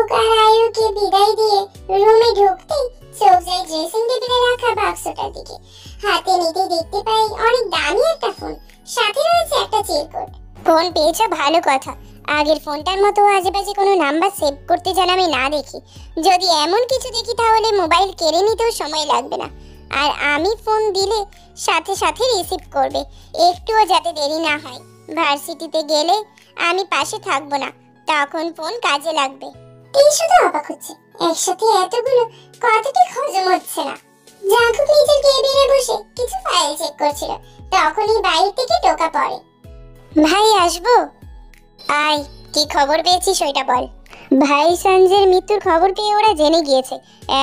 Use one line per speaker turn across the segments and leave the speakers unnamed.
Jungkook আর আয়ুকে বিদায় দিয়ে রুমে ঢুকতেই চোখ যায় ড্রেসিং টেবিলে রাখা বাক্সটার দিকে। হাতে নিতে দেখতে পাই অনেক দামি একটা ফোন, সাথে রয়েছে একটা চিরকুট। ফোন পেয়েছো, ভালো কথা। আগের ফোনটার মতো আজেবাজে কোনো নাম্বার সেভ করতে যেন আমি না দেখি। যদি এমন কিছু দেখি তাহলে মোবাইল কেড়ে নিতেও সময় লাগবে না, আর আমি ফোন দিলে সাথে সাথে রিসিভ করবে, একটুও যাতে দেরি না হয়। ভার্সিটিতে গেলে আমি পাশে থাকবো না, তখন ফোন কাজে লাগবে। এই শুধু অবাক হচ্ছে, একসাথে এতগুলো কতটি হজম হচ্ছে না। জাঙ্কুক নিজের কেবিনে বসে কিছু ফাইল চেক করছিল, তখনই বাইরে থেকে টোকা পড়ে। ভাই আসবো? আয়, কি খবর পেয়েছিস ওইটা বল। ভাই সঞ্জয়ের মৃত্যুর খবর পেয়ে ওরা জেনে গিয়েছে।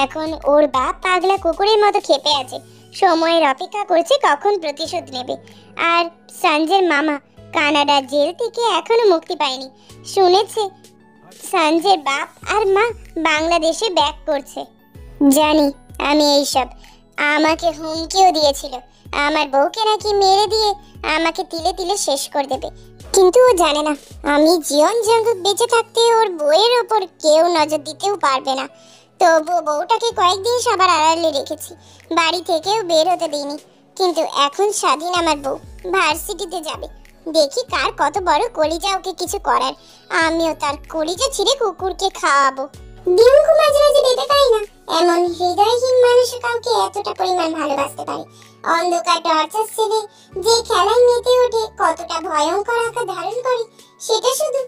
এখন ওর বাপ পাগলা কুকুরের মতো খেপে আছে, সময়ের অপেক্ষা করছে কখন প্রতিশোধ নেবে। আর সঞ্জয়ের মামা কানাডার জেল থেকে এখনো মুক্তি পায়নি। শুনেছে সঞ্জয়ের বাপ আর মা বাংলাদেশে ব্যাক করছে। জানি আমি এইসব, আমাকে হুমকিও দিয়েছিল আমার বউকে নাকি মেরে দিয়ে আমাকে তিলে তিলে শেষ করে দেবে। কিন্তু ও জানে না আমি জীবন জাঙ্কুক বেঁচে থাকতে ওর বউয়ের ওপর কেউ নজর দিতেও পারবে না। তবু বউটাকে কয়েকদিন সবার আড়ালে রেখেছি, বাড়ি থেকেও বের হতে দিইনি। কিন্তু এখন স্বাধীন আমার বউ, ভার্সিটিতে যাবে। দেখি কার কত বড় কলিজা ওকে কিছু করার, আমিও তার কলিজা ছিঁড়ে কুকুরকে খাওয়াবো। ডিঙ্কু মাঝে মাঝে ভেবে পাই না এমন হৃদয়হীন মানুষ কাউকে এতটা পরিমাণ ভালোবাসতে পারে। অন্ধকার টর্চার ছেড়ে যে খেলায় মেতে ওঠে কতটা ভয়ঙ্কর আকার ধারণ করে সেটা শুধু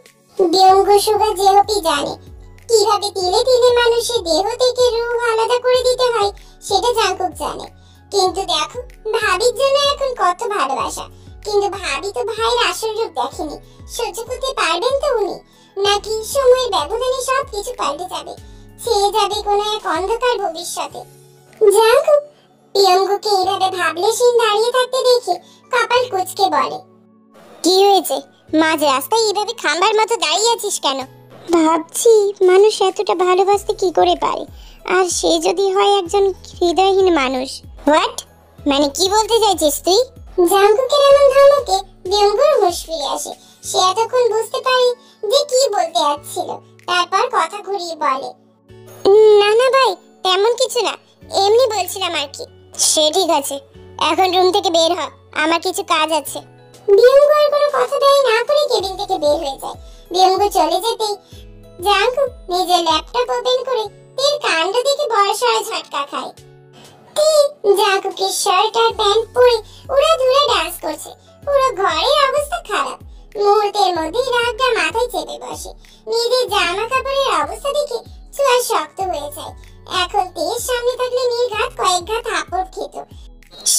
ডিঙ্কু সুগা জেহপি জানে। কিভাবে তিলে তিলে মানুষের দেহ থেকে রূহ আলাদা করে দিতে হয় সেটা জাঙ্কুক জানে। কিন্তু দেখো ভাবির জন্য এখন কত ভালোবাসা, কিন্তু ভাবি তো ভাইয়ের আসল রূপ দেখেনি। সহ্য করতে পারবেন তো উনি? নাকি সময়ের ব্যবধানে সব কিছু পাল্টে যাবে, ছেয়ে যাবে কোনো এক অন্ধকার ভবিষ্যতে? জাঙ্কুক পিয়ঙ্গুকে এইভাবে ভাবলেশীন দাঁড়িয়ে থাকতে দেখে কপাল কুঁচকে বলে, কি হয়েছে? মাঝ রাস্তায় এইভাবে খাম্বার মতো দাঁড়িয়ে আছিস কেন? ভাবছি মানুষ এতটা ভালোবাসতে কি করে পারে, আর সে যদি হয় একজন হৃদয়হীন মানুষ। হোয়াট? মানে কি বলতে চাইছিস তুই? জাঙ্কুকের এমন ধমকে ডিঙ্গুর হুঁশ ফিরে আসে। সে এতক্ষণ বুঝতে পারে যে কি বলতে যাচ্ছিল, তারপর কথা ঘুরিয়ে বলে, না না ভাই, তেমন কিছু না, এমনি বলছিলাম আর কি। সে ঠিক আছে, এখন রুম থেকে বের হ, আমার কিছু কাজ আছে। ডিঙ্গু আর কোনো কথা দেয় না করে কেবিন থেকে বের হয়ে যায়। ডিঙ্গু চলে যেতেই জাঙ্কুক নিজের ল্যাপটপ ওপেন করে এর কাণ্ড দেখে বড়সড় ঝটকা খায়। জাঙ্কুকের শার্ট আর প্যান্ট পরে উড়াধুরা ডান্স করছে, পুরো ঘরের অবস্থা খারাপ। মুহূর্তের মধ্যেই রাগটা মাথায় চেপে বসে। নিজের জামা কাপড়ের অবস্থা দেখে চুয়া শক্ত হয়ে যায়। এখন তেজ সামনে থাকলে নির্ঘাত কয়েক ঘাত থাপ্পড় খেত।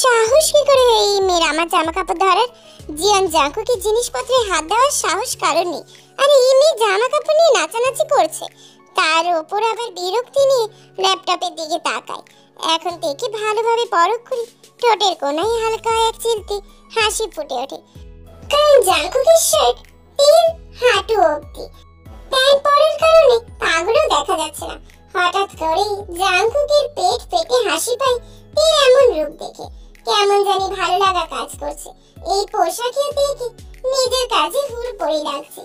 সাহস কি করে এই মেয়ের আমার জামা কাপড় ধরার? জিয়ান জাঙ্কুকের জিনিসপত্রে হাত দেওয়ার সাহস কারণ নেই। আরে এই মেয়ে জামা কাপড় নিয়ে নাচানাচি করছে, তার ওপর আবার বিরক্তি নিয়ে ল্যাপটপের দিকে তাকায়। এখন থেকে ভালোভাবে পরখ করি ঠোঁটের কোনায় হালকা এক চিলতে হাসি ফুটে ওঠে, কারণ জাঙ্কুকের শার্ট এর হাঁটু অবধি, প্যান্ট পরার কারণে পাগুলো দেখা যাচ্ছে না। হঠাৎ করে জাঙ্কুকের পেট ফেটে হাসি পায় এর এমন রূপ দেখে। কেমন জানি ভালো লাগা কাজ করছে। এই পোশাকে দেখে নিজের কাছে হুড়পড়ি লাগছে।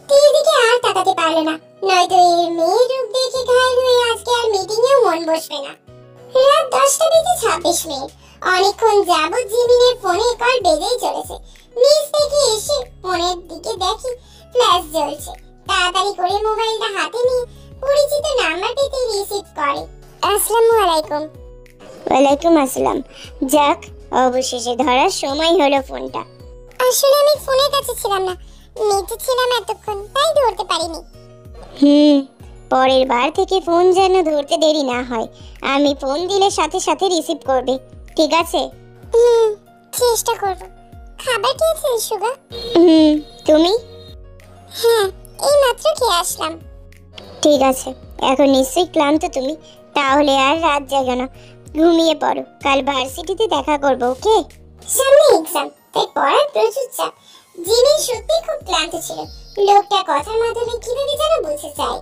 তীর দিকে আর তাকাতে পারলো না, নয়তো এর মেয়ের রূপ দেখে ঘায়ল হয়ে আজকে আর মিটিংয়েও মন বসবে না। রাত 10:26। অনেকক্ষণ যাবৎ জিমিনের ফোনে কল বেজেই চলেছে। নিচ থেকে এসে ফোনের দিকে দেখি ফ্ল্যাশ জ্বলছে। তাড়াতাড়ি করে মোবাইলটা হাতে নিয়ে পরিচিত নাম্বার পেতে রিসিভ করে। আসসালামু আলাইকুম। ওয়ালাইকুম আসসালাম। যাক, অবশেষে ধরার সময় হলো ফোনটা। আসলে আমি ফোনের কাছে ছিলাম না, নিচে ছিলাম এতক্ষণ, তাই ধরতে পারিনি। পরের বার থেকে ফোন যেন ধরতে দেরি না হয়। আমি ফোন দিলে সাথে সাথে রিসিভ করবে, ঠিক আছে? চেষ্টা করব। খাবার খেয়েছেন সুগা? তুমি? হ্যাঁ, এই মাত্র খেয়ে আসলাম। ঠিক আছে, এখন নিশ্চয়ই ক্লান্ত তুমি, তাহলে আর রাত জাগো না, ঘুমিয়ে পড়ো। কাল ভার্সিটিতে দেখা করব, ওকে? সামনে এক্সাম, তাই পড়ার প্রচুর চাপ। জিমি সত্যি খুব ক্লান্ত ছিল। লোকটা কথার মাধ্যমে কিভাবে যেন বুঝে যায়।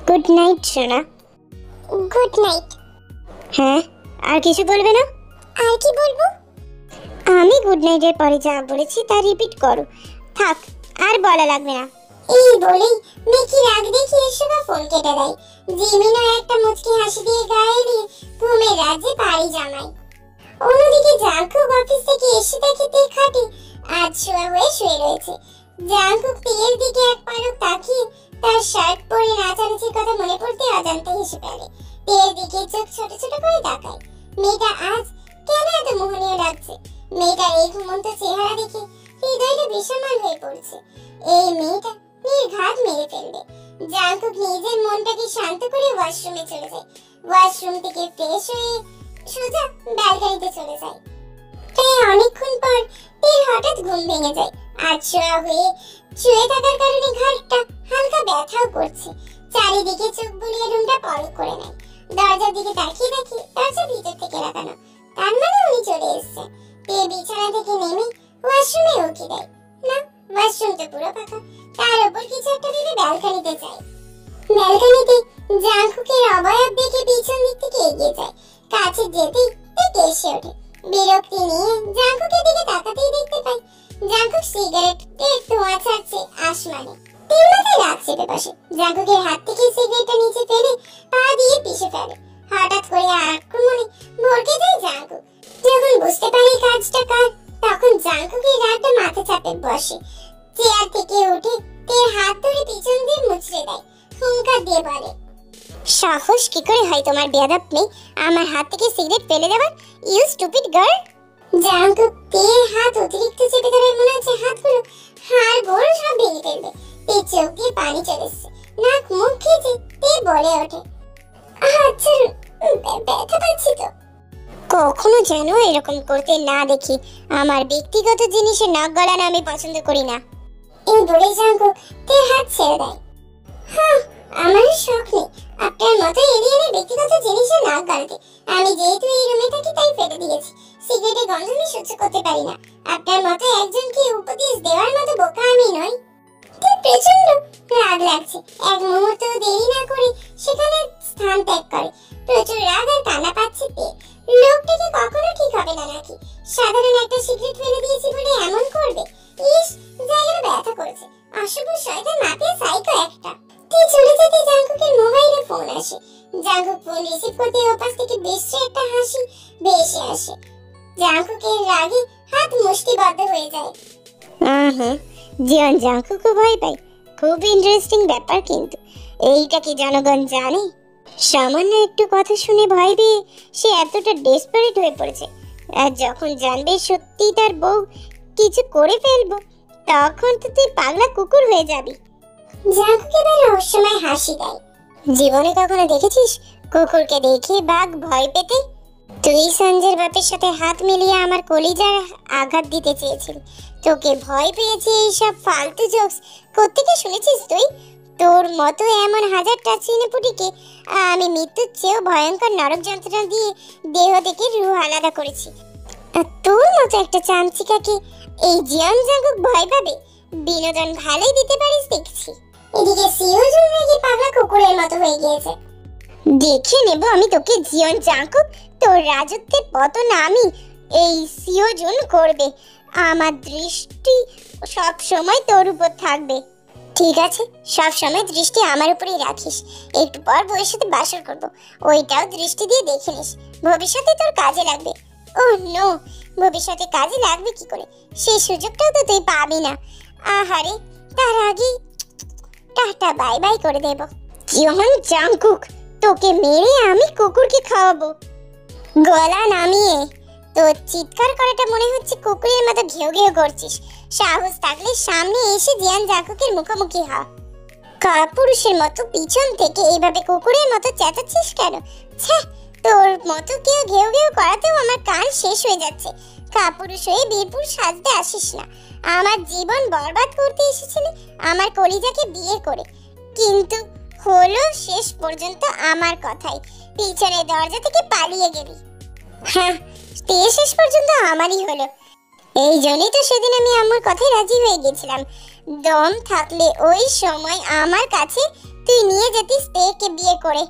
গুড নাইট সোনা। Good night. হ্যাঁ, আর কিছু বলবে না? আর কি বলবো? আমি গুড নাইটের পরে যা বলেছি তা রিপিট করো। থাক, আর বলা লাগবে না। এই বলেই মেকি রাগ দেখিয়ে কেটে দেয়। জিমিনও একটা মুচকি হাসি দিয়ে গায়ে দিয়ে ঘুমের রাজ্যে পাড়ি জমায়। অন্যদিকে জাংকুক অফিস থেকে এসে দেখে তে খাটে আজ শোয়া হয়ে শুয়ে রয়েছে। জাংকুক তের দিকে এক পলক তাকিয়ে তার শার্ট পরে নাচানাচির কথা মনে পড়তে অজান্তে হেসে ফেলে। তের দিকে চোখ ছোট ছোট করে তাকায়। মেয়েটা আজ কেন এত মোহনীয় লাগছে? মেয়েটার এই ঘুমন্ত চেহারা দেখে হৃদয়টা বিষণ্ণ হয়ে পড়ছে। এই মেয়েটা নির্ঘাত মেরে ফেলবে। জাংকুক নিজের মনটাকে শান্ত করে ওয়াশরুমে চলে যায়। ওয়াশরুম থেকে ফ্রেশ হয়ে সোজা ব্যালকনিতে চলে যায়। তাই অনেকক্ষণ পর তের হঠাৎ ঘুম ভেঙে যায়। আজ শুয়ে থাকার কারণে ঘাড়টা হালকা ব্যথাও করছে। চারিদিকে চোখ বুলিয়ে রুমটা পরখ করে নেয়। দরজার দিকে তাকিয়ে দেখে দরজা ভিতর থেকে লাগানো, তার মানে উনি চলে এসেছে। তে বিছানা থেকে নেমে ওয়াশরুমে উঠে দেয়। না, ওয়াশরুম তো পুরো ফাঁকা। তার উপর কিছু একটা ভেবে ব্যালকনিতে যায়। ব্যালকনিতে জাংকুকের অবয়ব দেখে পিছন দিক থেকে এগিয়ে যায়। কাছে যেতেই তে কেসে ওঠে। বিরক্তি নিয়ে জাংকুকের দিকে তাকাতেই দেখতে পায় জাংকুক সিগারেটের ধোঁয়া ছাড়ছে আসমানে। তের মাথায় রাগ চেপে বসে। জাংকুকের হাত থেকে সিগারেটটা নিচে ফেলে পা দিয়ে পিষে ফেলে। হঠাৎ করে আক্রমণে ভড়কে যায় জাংকুক। যখন বুঝতে পারে কাজটা কার, তখন জাংকুকের রাগটা মাথা চাপে বসে। চেয়ার থেকে উঠে তের হাত ধরে পিছন দিয়ে মুচড়ে দেয়। হুঙ্কার দিয়ে বলে, সাহস কি করে হয় তোমার বেয়াদব মেয়ে আমার হাত থেকে সিগারেট ফেলে দেওয়ার? You stupid girl. জাংকুক তের হাত অতিরিক্ত চেপে ধরে মনে হচ্ছে হাতগুলো হাড় গোড় সব ভেঙে ফেলবে। তে চোখ দিয়ে পানি চলে এসছে। নাক মুখ খেতে তে বলে ওঠে, আচ্ছা ব্যথা পাচ্ছি তো। কখনো যেন এরকম করতে না দেখি। আমার ব্যক্তিগত জিনিসে নাক গলানো আমি পছন্দ করি না। এই বলে জাংকুক তের হাত ছেড়ে দেয়। হ্যাঁ, আমার শখ নেই আপনার মতো এলিয়েনের ব্যক্তিগত জিনিসে নাক গলাতে। আমি যেহেতু এই রুমে থাকি তাই ফেলে দিয়েছি। সিগারেটের গন্ধ আমি সহ্য করতে পারি না। আপনার মতো একজনকে উপদেশ দেওয়ার মতো বোকা আমি নই। প্রচন্ড রাগ লাগছে। এক মুহূর্ত দেরি না করে সেখানে স্থান ত্যাগ করে। প্রচুর রাগ আর কান্না পাচ্ছে তে। লোকটাকে কখনো ঠিক হবে না নাকি? সাধারণ একটা সিগারেট ফেলে দিয়েছি বলে এমন করবে? ইস, জায়গাটা ব্যথা করেছে। অশুভ শয়তান মাফিয়া সাইকো একটা। তে চলে যেতে জাংকুকের মোবাইলে ফোন আসে। জাংকুক ফোন রিসিভ করতে ওপাশ থেকে বিশ্রী একটা হাসি ভেসে আসে। জাংকুকের রাগে হাত মুষ্টিবদ্ধ হয়ে যায়। জিয়ান জাংকুকও ভয় পায়। খুব ইন্টারেস্টিং ব্যাপার। কিন্তু এইটা কি জনগণ জানে? সামান্য একটু কথা শুনে ভয় পেয়ে সে এতটা ডেসপারেট হয়ে পড়েছে। আর যখন জানবে সত্যি তার বউ কিছু করে ফেলবো, তখন তো তুই পাগলা কুকুর হয়ে যাবি। জাংকুক এবার রহস্যময় হাসি দেয়। জীবনে কখনো দেখেছিস কুকুরকে দেখে বাঘ ভয় পেতে? তুই সঞ্জয়ের বাপের সাথে হাত মিলিয়ে আমার কলিজার আঘাত দিতে চেয়েছিলি। তোকে ভয় পেয়েছে এইসব ফালতু জোকস কোত্থেকে শুনেছিস তুই? তোর মতো এমন হাজারটা চিনেপুটিকে আমি মৃত্যুর চেয়েও ভয়ঙ্কর নরক যন্ত্রণা দিয়ে দেহ থেকে রূহ আলাদা করেছি। আর তোর মতো একটা চামচিকাকে এই জিয়ান জাংকুক ভয় পাবে? বিনোদন ভালোই দিতে পারিস দেখছি। এদিকে সিও জুন রেগে পাগলা কুকুরের মতো হয়ে গিয়েছে। দেখে নেব আমি তোকে জিয়ান জাংকুক। তোর রাজত্বের পতন আমি এই সিও জুন করবে। আমার দৃষ্টি সব সময় তোর উপর থাকবে। ঠিক আছে, সব সময় দৃষ্টি আমার উপরেই রাখিস। একটু পর বউয়ের সাথে বাসর করব, ওইটাও দৃষ্টি দিয়ে দেখে নিস। ভবিষ্যতে তোর কাজে লাগবে। ওহ নো, ভবিষ্যতে কাজে লাগবে কি করে? সেই সুযোগটাও তো তুই পাবি না। আহারে, তার আগে টাটা বাই বাই করে দেব। জিয়ান জাংকুক, তোকে মেরে আমি কুকুরকে খাওয়াবো। গলা নামিয়ে। তোর চিৎকার করাটা মনে হচ্ছে কুকুরের মতো ঘেউ ঘেউ করছিস। সাহস থাকলে সামনে এসে জিয়ান জাংকুকের মুখোমুখি হ। কাপুরুষের মতো পিছন থেকে এইভাবে কুকুরের মতো চেঁচাচ্ছিস কেন? ছ্যা, তোর মতো কেউ ঘেউ ঘেউ করাতেও আমার কান শেষ হয়ে যাচ্ছে। কাপুরুষ হয়ে বীরপুর সাজতে আসিস না। আমার জীবন বরবাদ করতে এসেছিলি আমার কলিজাকে বিয়ে করে, কিন্তু হলো শেষ পর্যন্ত আমার কথাই। পিছনে দরজা থেকে পালিয়ে গেলি। হ্যাঁ, শেষ পর্যন্ত আমারই হলো। এই জন্যই তো সেদিন আমি আমার কথায় রাজি হয়ে গেছিলাম। দম থাকলে ওই সময় আমার কাছে তুই নিয়ে যেতিস তেকে বিয়ে করে।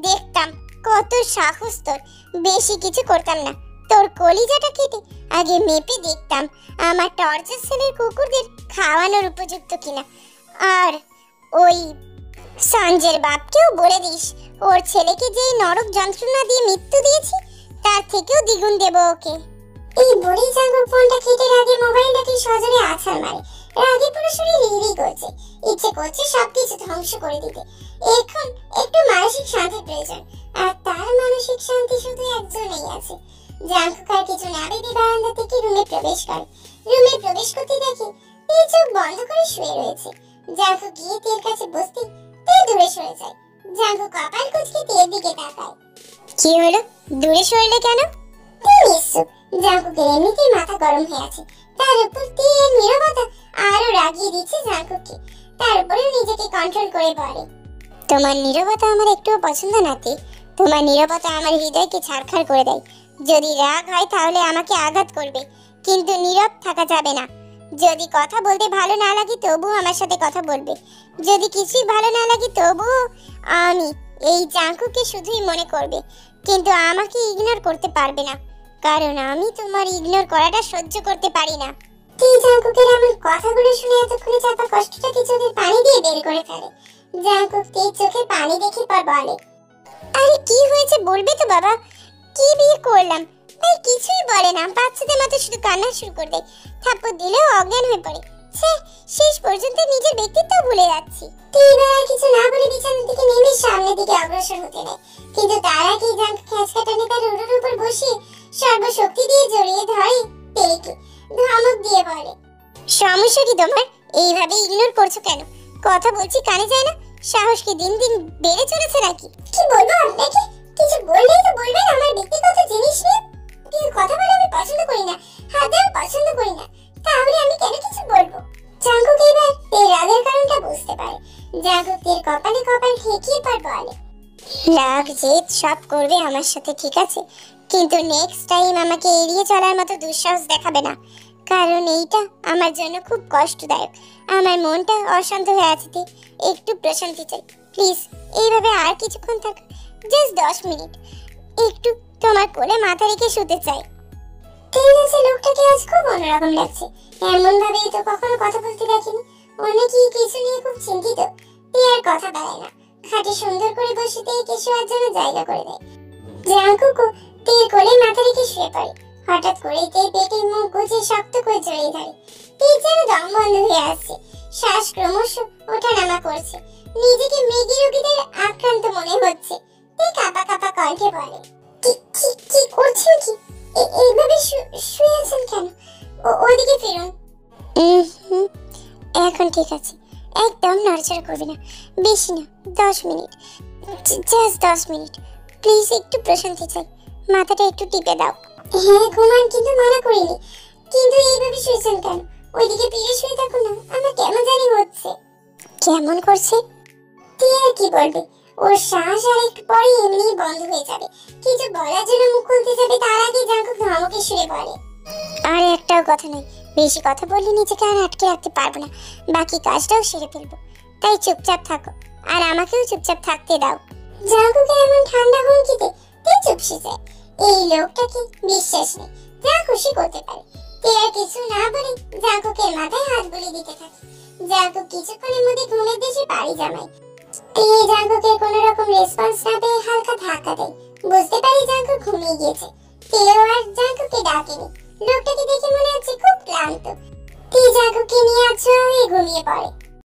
দেখতাম কত সাহস তোর। বেশি কিছু করতাম না, তোর কলিজাটা কেটে আগে মেপে দেখতাম আমার টর্চার সেলের কুকুরদের খাওয়ানোর উপযুক্ত কিনা। আর ওই সঞ্জয়ের বাপকেও বলে দিস ওর ছেলেকে যে নরক যন্ত্রণা দিয়ে মৃত্যু দিয়েছি তার থেকেও দ্বিগুণ দেব ওকে। এই বুড়ি জাঙ্গু ফোনটা কেটে রাগে মোবাইলটাকে সজোরে আছাড় মারে। রাগে পুরো শরীর রিরি করছে, ইচ্ছে করছে সবকিছু ধ্বংস করে দিতে। এখন একটু মানসিক শান্তির প্রয়োজন, আর তার মানসিক শান্তি শুধু একজনেই আছে। জাঙ্গু আর কিছু না ভেবে বারান্দা থেকে রুমে প্রবেশ করে। রুমে প্রবেশ করতে দেখে তে চোখ বন্ধ করে শুয়ে রয়েছে। জাঙ্গু গিয়ে তের কাছে বসতে তে দূরে সরে যায়। জাঙ্গু কপাল কুঁচকে তের দিকে তাকায়। কি হলো, দূরে সরলে কেন? তে নিশ্চুপ। জাঙ্গুকের এমনিতেই মাথা গরম হয়ে আছে, তার উপর তের নীরবতা আরো রাগিয়ে দিচ্ছে জাঙ্গুকে। তার উপরে নিজেকে কন্ট্রোল করে বলে, তোমার নীরবতা আমার একটুও পছন্দ না তে। তোমার নীরবতা আমার হৃদয়কে ছারখার করে দেয়। যদি রাগ হয় তাহলে আমাকে আঘাত করবে, কিন্তু নীরব থাকা যাবে না। যদি কথা বলতে ভালো না লাগে তবুও আমার সাথে কথা বলবে। যদি কিছুই ভালো না লাগে তবুও আমি এই জাঙ্গুকে শুধুই মনে করবে, কিন্তু আমাকে ইগনোর করতে পারবে না, কারণ আমি তোমার ইগনোর করাটা সহ্য করতে পারি না। তুই জাঙ্গুকের আমার কথাগুলো শুনে এতক্ষণে চাপা কষ্টটাকে চোখের পানি দিয়ে বের করে ফেলে। জাঙ্গুক তের চোখে পানি দেখে পর বলে, আরে কি হয়েছে বলবে তো বাবা? কি বিয়ে করলাম তাই কিছুই বলে না, বাচ্চাদের মতো শুধু কান্না শুরু করে দেয়। থাপ্পড় দিলেও অজ্ঞান হয়ে পড়ে। শেষ পর্যন্ত নিজের ব্যক্তিত্ব ভুলে যাচ্ছি। তুই এবার কিছু না বলে বিছানার দিকে নেমে সামনের দিকে অগ্রসর হতে নেয়, কিন্তু তার আগে জাঙ্গু খেঁচকা টানে তার উড়োর উপর বসিয়ে সর্বশক্তি দিয়ে জড়িয়ে ধরে তেকে। ধমক দিয়ে বলে, সমস্যা কি তোমার? এইভাবে ইগনোর করছো কেন? কথা বলছি কানে যায় না? সাহস কি দিন দিন বেড়ে চলেছে নাকি? কি বলবো আপনাকে? কিছু বললেই তো বলবেন আমার ব্যক্তিগত জিনিস নিয়ে। কিন্তু কথা বলা আমি পছন্দ করি না, হাতেও পছন্দ করি না, তাহলে আমি কেন কিছু বলবো? জাঙ্গুক এবার তের রাগের কারণটা বুঝতে পারে। জাঙ্গুক তের কপালে কপাল ঠেকিয়ে পর বলে, রাগ জেদ সব করবে আমার সাথে, ঠিক আছে, কিন্তু নেক্সট টাইম আমাকে এড়িয়ে চলার মতো দুঃসাহস দেখাবে না, কারণ এইটা আমার জন্য খুব কষ্টদায়ক। আমার মনটা অশান্ত হয়ে আছে, একটু প্রশান্তি চাই প্লিজ। এইভাবে আর কিছুক্ষণ থাক, জাস্ট 10 মিনিট, একটু তোমার কোলে মাথা রেখে শুতে চাই। ঠিক আছে, লোকটাকে আজ খুব অন্যরকম লাগছে, এমন ভাবেই তো কখনো কথা বলতে দেখিনি। অনেকেই কিছু নিয়ে খুব চিন্তিত। আর কথা বাড়ায় না, খাটে সুন্দর করে বসে তেকে শোয়ার জন্য জায়গা করে দেয়। জাঙ্গুকও তের কোলে মাথা রেখে শুয়ে পড়ে। হঠাৎ করে তের পেটে মুখ গুজে শক্ত করে জড়িয়ে ধরে। তের যেন দম বন্ধ হয়ে আসছে, শ্বাস ক্রমশ ওঠানামা করছে, নিজেকে মৃগী রোগীদের আক্রান্ত মনে হচ্ছে। তে কাঁপা কাঁপা কণ্ঠে বলে, কি করছেন? কি এইভাবে শুয়ে আছেন কেন? ওদিকে ফিরুন। এখন ঠিক আছে, একদম নড়াচড়া করবে না, বেশি না, 10 মিনিট, জাস্ট 10 মিনিট, প্লিজ একটু প্রশান্তি চাই, মাথাটা একটু টিপে দাও। হ্যাঁ ঘুমান, কিন্তু মানা করিনি, কিন্তু এইভাবে শুয়েছেন কেন? ওইদিকে ফিরে শুয়ে থাকুন না, আমার কেমন জানি হচ্ছে। কেমন করছে? তুই আর কি বলবে, ওর শ্বাস আর একটু পরে এমনি বন্ধ হয়ে যাবে। কিছু বলার জন্য মুখ খুলতে যাবে তার আগে জাঙ্গুক ধমকে শুয়ে বলে, আর একটাও কথা নয়, বেশি কথা বললে নিজেকে আর আটকে রাখতে পারবো না, বাকি কাজটাও সেরে ফেলবো, তাই চুপচাপ থাকো আর আমাকেও চুপচাপ থাকতে দাও। জাঙ্গুকের এমন ঠান্ডা হুমকিতে তে চুপসে যায়। এই লোকটাকে বিশ্বাস নেই, যা খুশি করতে পারে। তে আর কিছু না বলে জাঙ্গুকের মাথায় হাত বুলিয়ে দিতে থাকে। জাঙ্গুক কিছুক্ষণের মধ্যে ঘুমের দেশে পাড়ি জমায়। তে জাঙ্গুকের কোনো রকম রেসপন্স না পেয়ে হালকা ধাক্কা দেয়। বুঝতে পারি জাঙ্গুক ঘুমিয়ে গিয়েছে। তেও আর জাঙ্গুককে ডাকেনি। লোকটাকে দেখে মনে হচ্ছে খুব ক্লান্ত। তে জাঙ্গুককে নিয়ে আচ্ছা হয়ে ঘুমিয়ে পড়ে।